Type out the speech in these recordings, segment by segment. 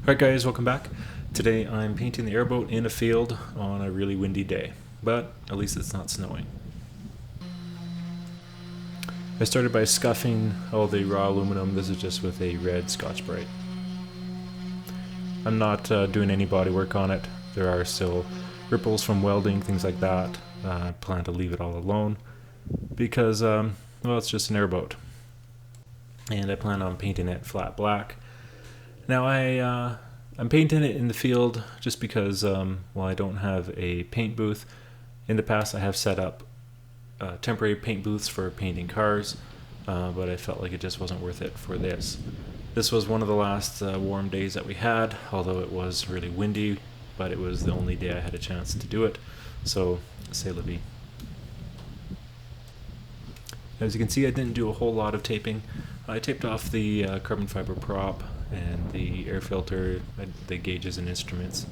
Alright guys, welcome back. Today I'm painting the airboat in a field on a really windy day, but at least it's not snowing. I started by scuffing all the raw aluminum. This is just with a red Scotch-Brite. I'm not doing any body work on it. There are still ripples from welding, things like that. I plan to leave it all alone because, well, it's just an airboat. And I plan on painting it flat black. Now I'm painting it in the field just because, well, I don't have a paint booth. In the past I have set up temporary paint booths for painting cars, but I felt like it just wasn't worth it for this. This was one of the last warm days that we had, although it was really windy, but it was the only day I had a chance to do it, so c'est la vie. As you can see, I didn't do a whole lot of taping. I taped off the carbon fiber prop and the air filter, the gauges and instruments,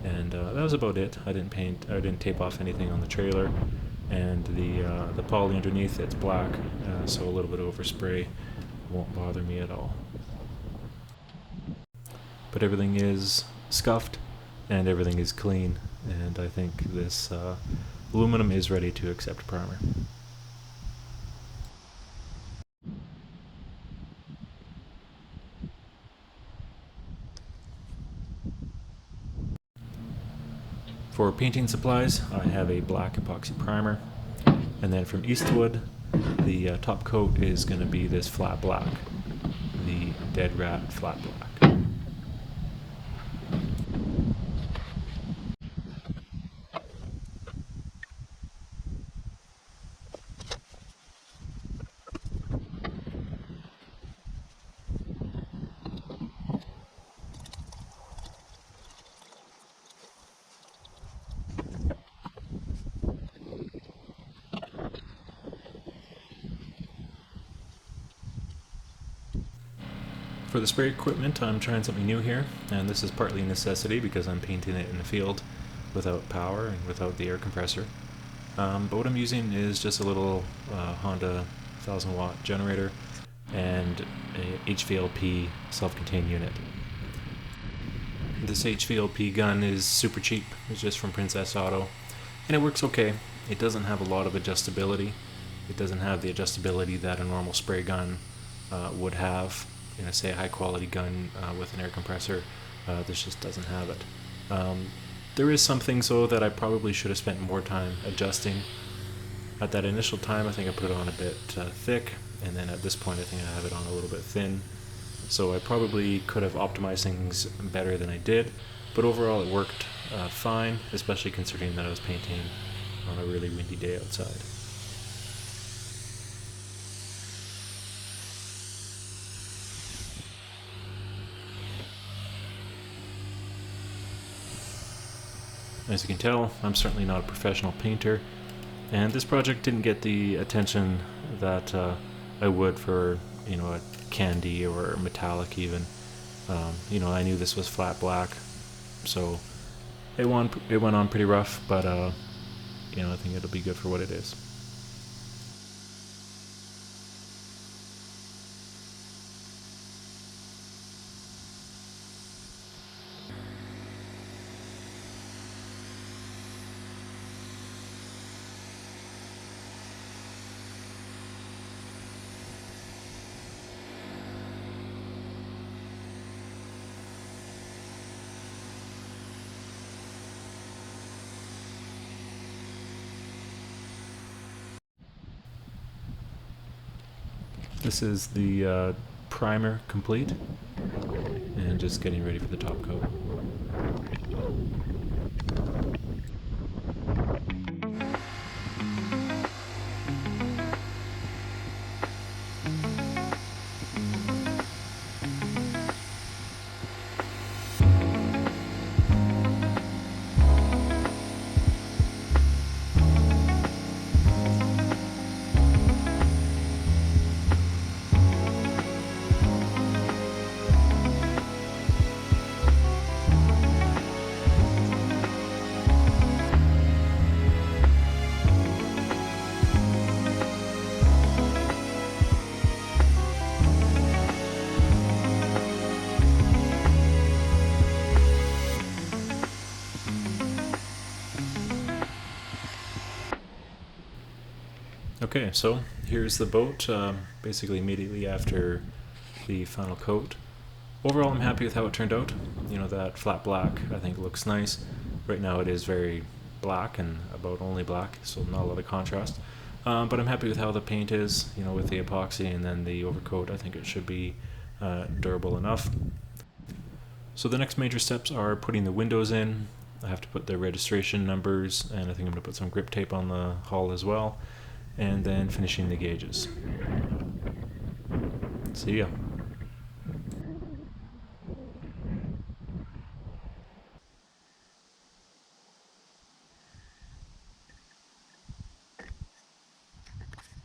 and that was about it. I didn't tape off anything on the trailer, and the poly underneath, it's black, so a little bit of overspray won't bother me at all. But everything is scuffed and everything is clean, and I think this aluminum is ready to accept primer. For painting supplies, I have a black epoxy primer, and then from Eastwood, the top coat is going to be this flat black, the Dead Rat flat black. For the spray equipment, I'm trying something new here, and this is partly a necessity because I'm painting it in the field without power and without the air compressor. But what I'm using is just a little Honda 1000-watt generator and a HVLP self-contained unit. This HVLP gun is super cheap. It's just from Princess Auto, and it works okay. It doesn't have a lot of adjustability. It doesn't have the adjustability that a normal spray gun would have. Say a high quality gun with an air compressor, this just doesn't have it. There is some things though that I probably should have spent more time adjusting. At that initial time I think I put it on a bit thick, and then at this point I think I have it on a little bit thin. So I probably could have optimized things better than I did, but overall it worked fine, especially considering that I was painting on a really windy day outside. As you can tell, I'm certainly not a professional painter, and this project didn't get the attention that I would for, a candy or metallic even. I knew this was flat black, so it went on pretty rough, but I think it'll be good for what it is. This is the primer complete, and just getting ready for the top coat. Okay, so here's the boat, basically immediately after the final coat. Overall, I'm happy with how it turned out. You know, that flat black I think looks nice. Right now it is very black and about only black, so not a lot of contrast. But I'm happy with how the paint is, you know, with the epoxy and then the overcoat. I think it should be durable enough. So the next major steps are putting the windows in. I have to put the registration numbers, and I think I'm going to put some grip tape on the hull as well, and then finishing the gauges. See ya.